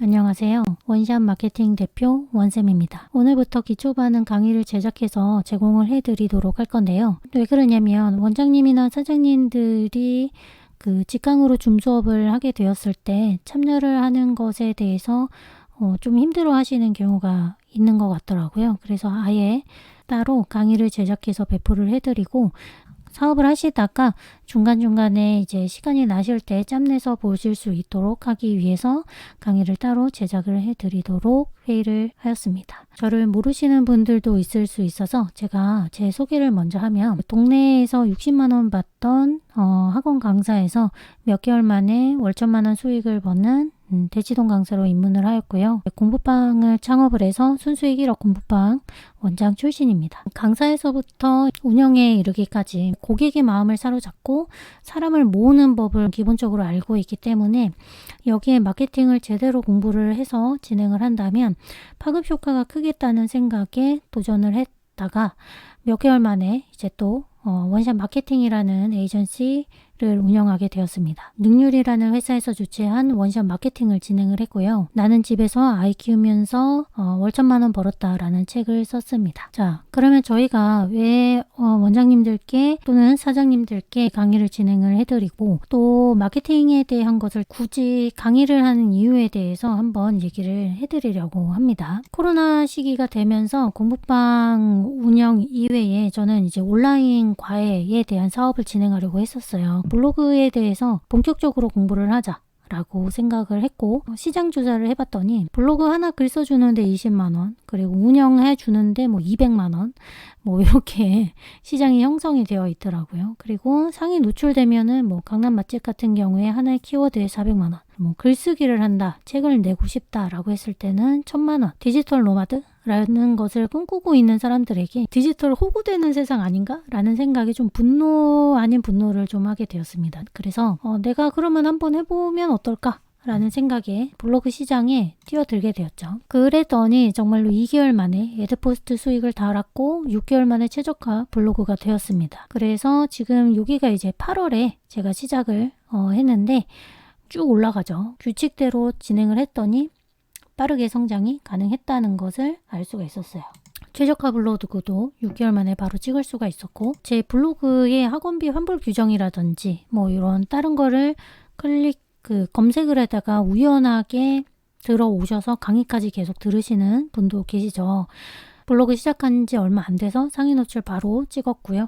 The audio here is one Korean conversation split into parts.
안녕하세요. 원샷 마케팅 대표 원쌤입니다. 오늘부터 기초반응 강의를 제작해서 제공을 해드리도록 할 건데요. 왜 그러냐면 원장님이나 사장님들이 직강으로 줌 수업을 하게 되었을 때 참여를 하는 것에 대해서 좀 힘들어 하시는 경우가 있는 것 같더라고요. 그래서 아예 따로 강의를 제작해서 배포를 해드리고 사업을 하시다가 중간중간에 이제 시간이 나실 때 짬내서 보실 수 있도록 하기 위해서 강의를 따로 제작을 해드리도록 회의를 하였습니다. 저를 모르시는 분들도 있을 수 있어서 제가 제 소개를 먼저 하면 동네에서 60만 원 받던 학원 강사에서 몇 개월 만에 월천만 원 수익을 버는 대치동 강사로 입문을 하였고요. 공부방을 창업을 해서 순수익 1억 공부방 원장 출신입니다. 강사에서부터 운영에 이르기까지 고객의 마음을 사로잡고 사람을 모으는 법을 기본적으로 알고 있기 때문에 여기에 마케팅을 제대로 공부를 해서 진행을 한다면 파급 효과가 크겠다는 생각에 도전을 했다가 몇 개월 만에 이제 또 원샷 마케팅이라는 에이전시를 운영하게 되었습니다. 능률이라는 회사에서 주최한 원샷 마케팅을 진행을 했고요. 나는 집에서 아이 키우면서 월천만 원 벌었다라는 책을 썼습니다. 자, 그러면 저희가 왜 원장님들께 또는 사장님들께 강의를 진행을 해드리고 또 마케팅에 대한 것을 굳이 강의를 하는 이유에 대해서 한번 얘기를 해드리려고 합니다. 코로나 시기가 되면서 공부방 운영 이외에 저는 이제 온라인 과외에 대한 사업을 진행하려고 했었어요. 블로그에 대해서 본격적으로 공부를 하자 라고 생각을 했고 시장 조사를 해봤더니 블로그 하나 글 써주는데 20만원 그리고 운영해 주는데 200만원 이렇게 시장이 형성이 되어 있더라고요. 그리고 상위 노출되면은 강남 맛집 같은 경우에 하나의 키워드에 400만원 글쓰기를 한다, 책을 내고 싶다 라고 했을 때는 1000만원 디지털 노마드? 라는 것을 꿈꾸고 있는 사람들에게 디지털 호구되는 세상 아닌가? 라는 생각이 좀 분노 아닌 분노를 좀 하게 되었습니다. 그래서 내가 그러면 한번 해보면 어떨까? 라는 생각에 블로그 시장에 뛰어들게 되었죠. 그랬더니 정말로 2개월 만에 애드포스트 수익을 달았고 6개월 만에 최저가 블로그가 되었습니다. 그래서 지금 여기가 이제 8월에 제가 시작을 했는데 쭉 올라가죠. 규칙대로 진행을 했더니 빠르게 성장이 가능했다는 것을 알 수가 있었어요. 최저가 블로그도 6개월 만에 바로 찍을 수가 있었고 제 블로그의 학원비 환불 규정이라든지 이런 다른 거를 검색을 하다가 우연하게 들어오셔서 강의까지 계속 들으시는 분도 계시죠. 블로그 시작한 지 얼마 안 돼서 상위 노출 바로 찍었고요.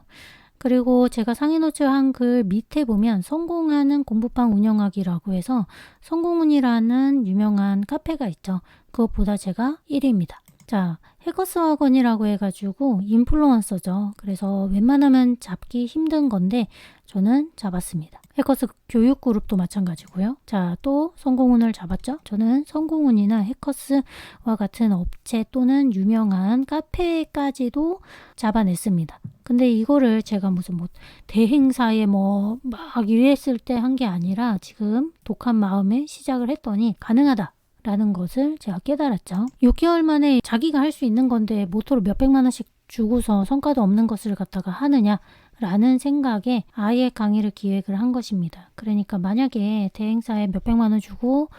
그리고 제가 상위 노출한 글 밑에 보면 성공하는 공부방 운영하기라고 해서 성공운이라는 유명한 카페가 있죠. 그것보다 제가 1위입니다. 자, 해커스 학원이라고 해가지고 인플루언서죠. 그래서 웬만하면 잡기 힘든 건데 저는 잡았습니다. 해커스 교육그룹도 마찬가지고요. 자, 또 성공운을 잡았죠. 저는 성공운이나 해커스와 같은 업체 또는 유명한 카페까지도 잡아냈습니다. 근데 이거를 제가 무슨 대행사에 막 이랬을 때 한 게 아니라 지금 독한 마음에 시작을 했더니 가능하다. 라는 것을 제가 깨달았죠. 6개월 만에 자기가 할 수 있는 건데 모토로 몇백만 원씩 주고서 성과도 없는 것을 갖다가 하느냐 라는 생각에 아예 강의를 기획을 한 것입니다. 그러니까 만약에 대행사에 몇백만 원 주고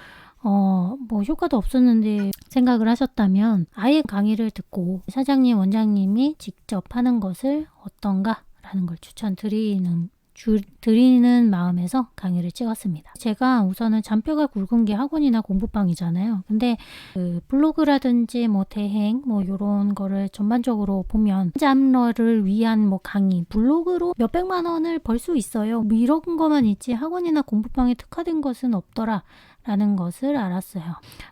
효과도 없었는데 생각을 하셨다면 아예 강의를 듣고 사장님, 원장님이 직접 하는 것을 어떤가 라는 걸 드리는 마음에서 강의를 찍었습니다. 제가 우선은 잔뼈가 굵은 게 학원이나 공부방이잖아요. 근데 블로그라든지 대행 이런 거를 전반적으로 보면 잡러를 위한 강의, 블로그로 몇백만 원을 벌 수 있어요. 이런 거만 있지 학원이나 공부방에 특화된 것은 없더라. 라는 것을 알았어요.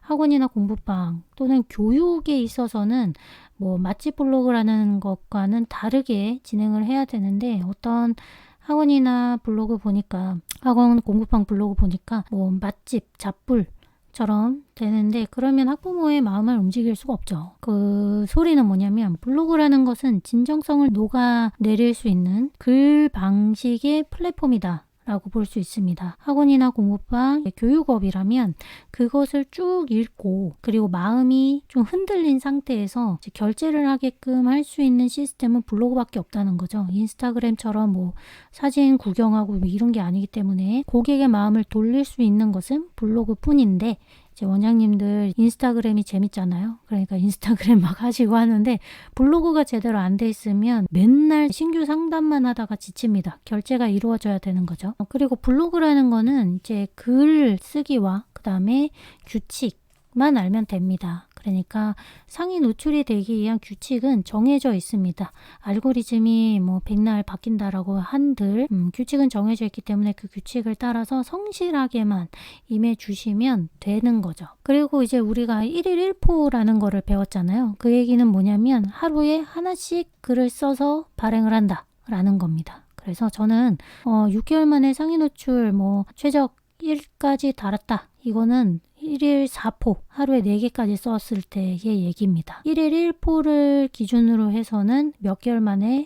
학원이나 공부방 또는 교육에 있어서는 맛집 블로그라는 것과는 다르게 진행을 해야 되는데 어떤 학원이나 블로그 보니까 학원 공부방 블로그 보니까 맛집 잡불처럼 되는데 그러면 학부모의 마음을 움직일 수가 없죠. 그 소리는 뭐냐면 블로그라는 것은 진정성을 녹아내릴 수 있는 글 방식의 플랫폼이다 라고 볼 수 있습니다. 학원이나 공부방, 교육업이라면 그것을 쭉 읽고 그리고 마음이 좀 흔들린 상태에서 결제를 하게끔 할 수 있는 시스템은 블로그밖에 없다는 거죠. 인스타그램처럼 사진 구경하고 이런 게 아니기 때문에 고객의 마음을 돌릴 수 있는 것은 블로그뿐인데 이제 원장님들 인스타그램이 재밌잖아요. 그러니까 인스타그램 막 하시고 하는데 블로그가 제대로 안 돼 있으면 맨날 신규 상담만 하다가 지칩니다. 결제가 이루어져야 되는 거죠. 그리고 블로그라는 거는 이제 글 쓰기와 그 다음에 규칙만 알면 됩니다. 그러니까 상위 노출이 되기 위한 규칙은 정해져 있습니다. 알고리즘이 뭐 백날 바뀐다라고 한들 규칙은 정해져 있기 때문에 그 규칙을 따라서 성실하게만 임해 주시면 되는 거죠. 그리고 이제 우리가 1일 1포라는 거를 배웠잖아요. 그 얘기는 뭐냐면 하루에 하나씩 글을 써서 발행을 한다 라는 겁니다. 그래서 저는 6개월 만에 상위 노출 뭐 최적 1까지 달았다. 이거는 1일 4포, 하루에 4개까지 썼을 때의 얘기입니다. 1일 1포를 기준으로 해서는 몇 개월 만에는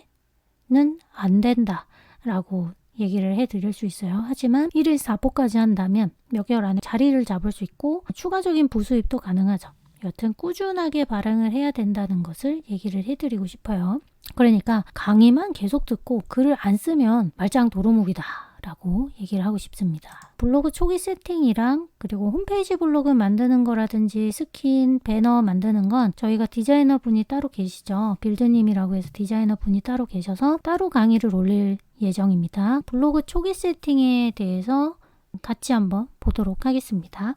안 된다 라고 얘기를 해드릴 수 있어요. 하지만 1일 4포까지 한다면 몇 개월 안에 자리를 잡을 수 있고 추가적인 부수입도 가능하죠. 여튼 꾸준하게 발행을 해야 된다는 것을 얘기를 해드리고 싶어요. 그러니까 강의만 계속 듣고 글을 안 쓰면 말짱 도루묵이다 라고 얘기를 하고 싶습니다. 블로그 초기 세팅이랑 그리고 홈페이지 블로그 만드는 거라든지 스킨, 배너 만드는 건 저희가 디자이너 분이 따로 계시죠. 빌드님이라고 해서 디자이너 분이 따로 계셔서 따로 강의를 올릴 예정입니다. 블로그 초기 세팅에 대해서 같이 한번 보도록 하겠습니다.